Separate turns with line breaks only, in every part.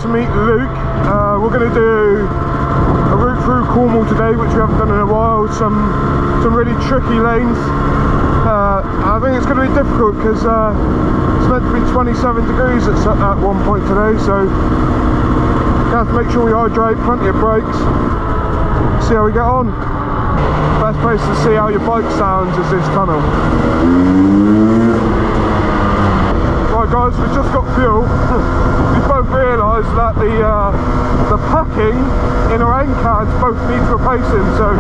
to meet Luke. We're going to do a route through Cornwall today, which we haven't done in a while. Some really tricky lanes. I think it's going to be difficult because it's meant to be 27 degrees at one point today, so we have to make sure we hydrate, plenty of breaks, see how we get on. Best place to see how your bike sounds is this tunnel. Right guys, we just got fuel. We both realised that the packing in our end cans both needs replacing, so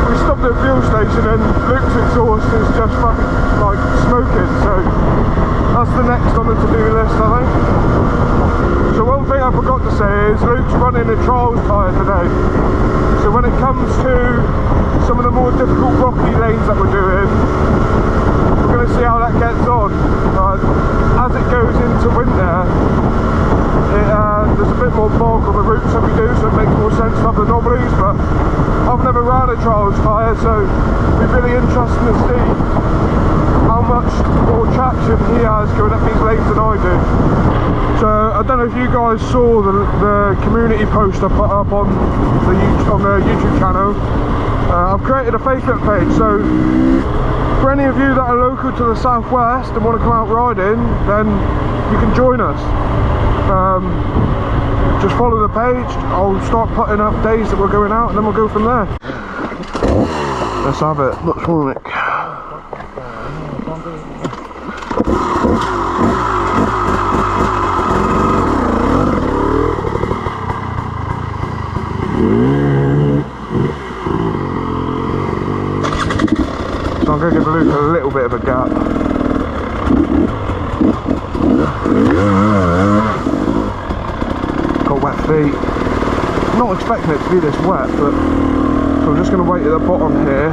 we stopped at a fuel station and Luke's exhaust is just fucking like smoking, so that's the next on the to-do list, I think. So one thing I forgot to say is Luke's running a trials tyre today, so when it comes to some of the more difficult rocky lanes that we're doing, we're going to see how that gets on. As it goes into winter, there's a bit more bog on the routes that we do, so it makes more sense to have the knobblies, but I've never run a trials tyre, so it'll be really interesting to see how much more traction he has going up these lanes than I do. So I don't know if you guys saw the community post I put up on the YouTube channel. I've created a Facebook page, so for any of you that are local to the southwest and want to come out riding, then you can join us. Just follow the page. I'll start putting up days that we're going out and then we'll go from there. Let's have it. What's wrong with it? So I'm going to give Luke a little bit of a gap. Got wet feet. I'm not expecting it to be this wet, but so I'm just going to wait at the bottom here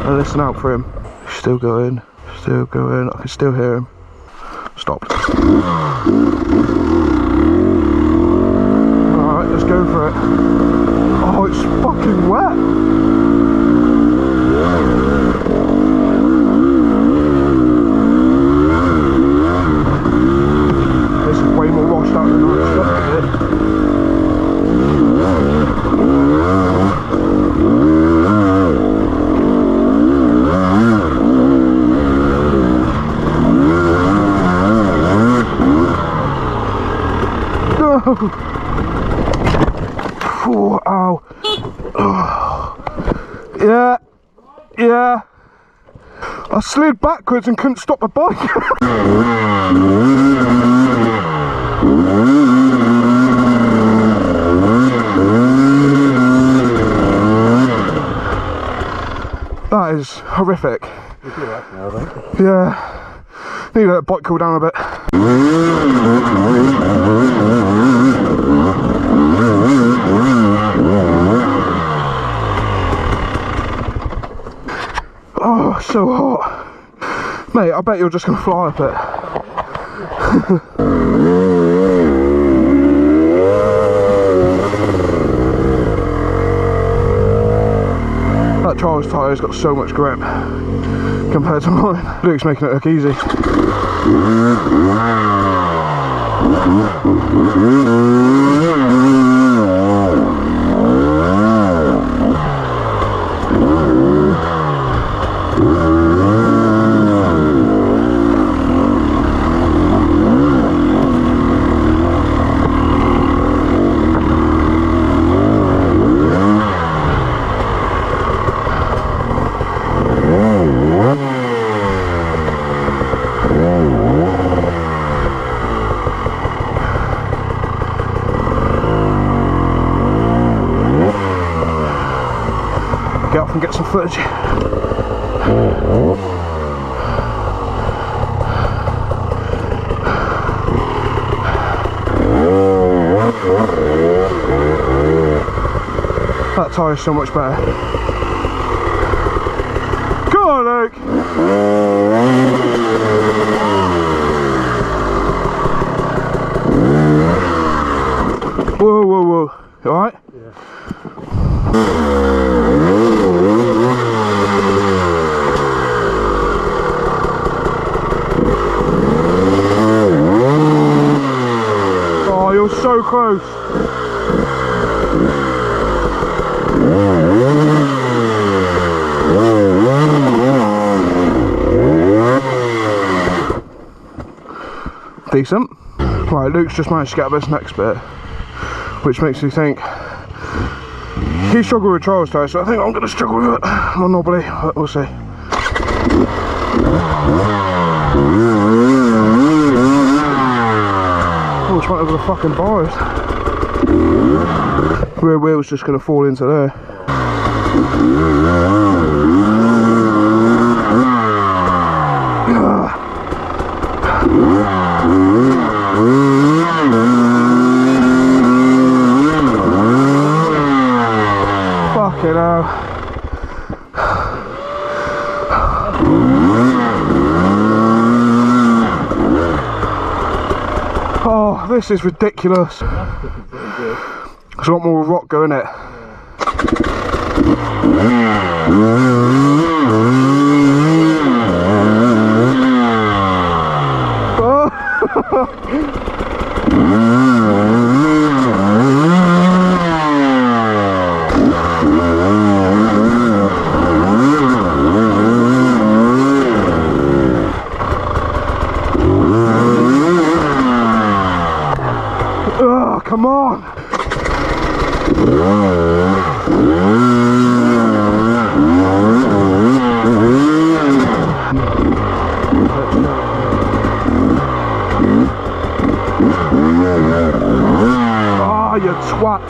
and listen out for him. Still going, still going. I can still hear him. Stopped. Alright, let's go for it. Oh, it's fucking wet. This is way more washed out than I expected. No! Oh, ow. Oh. Yeah. I slid backwards and couldn't stop the bike. That is horrific.
You feel that now, I think.
Yeah. Need to let the bike cool down a bit. Oh, so hot. Mate, I bet you're just going to fly up it. That Charles tyre's got so much grip compared to mine. Luke's making it look easy. Get off and get some footage. That tyre is so much better. Come on, Luke! Whoa, whoa, whoa. You alright? Yeah. so close. Decent. Right, Luke's just managed to get up this next bit, which makes me think he struggled with trials though, so I think I'm going to struggle with it more knobbly, but we'll see. Oh, it's went over the fucking bars. Rear wheel's just going to fall into there. Fucking hell. Oh, this is ridiculous. There's a lot more rock going it. Oh, come on! Oh, you twat!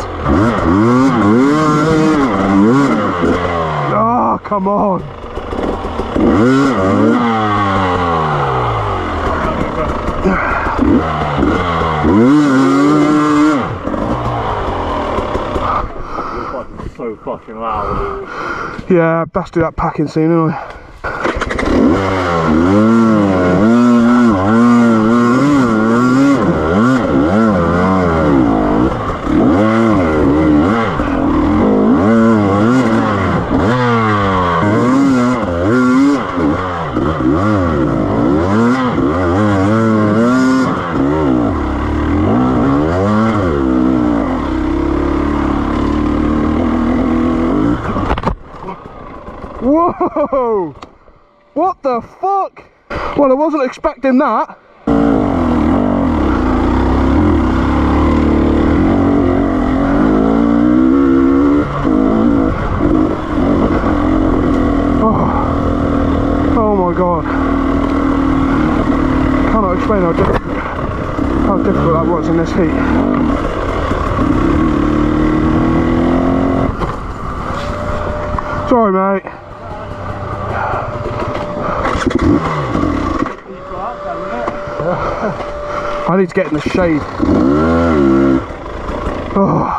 Oh, come on!
So fucking loud.
Yeah, best do that packing scene anyway. Whoa! What the fuck? Well, I wasn't expecting that. Oh my god. Cannot explain how difficult that was in this heat. Sorry, mate. I need to get in the shade. Oh.